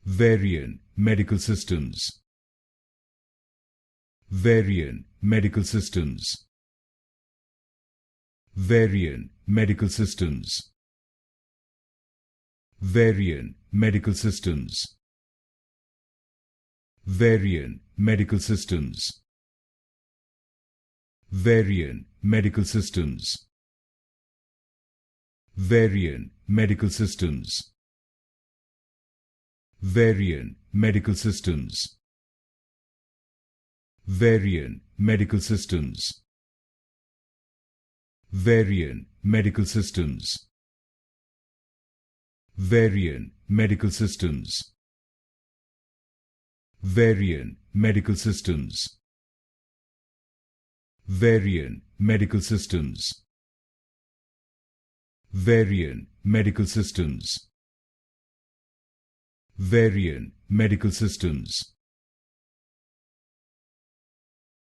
Varian Medical Systems. Varian Medical Systems. Varian Medical Systems. Varian Medical Systems. Varian Medical Systems. Varian Medical Systems. Varian Medical Systems. Varian Medical Systems. Varian Medical Systems. Varian Medical Systems. Varian Medical Systems. Varian Medical Systems. Varian Medical Systems. Varian Medical Systems. Varian Medical Systems.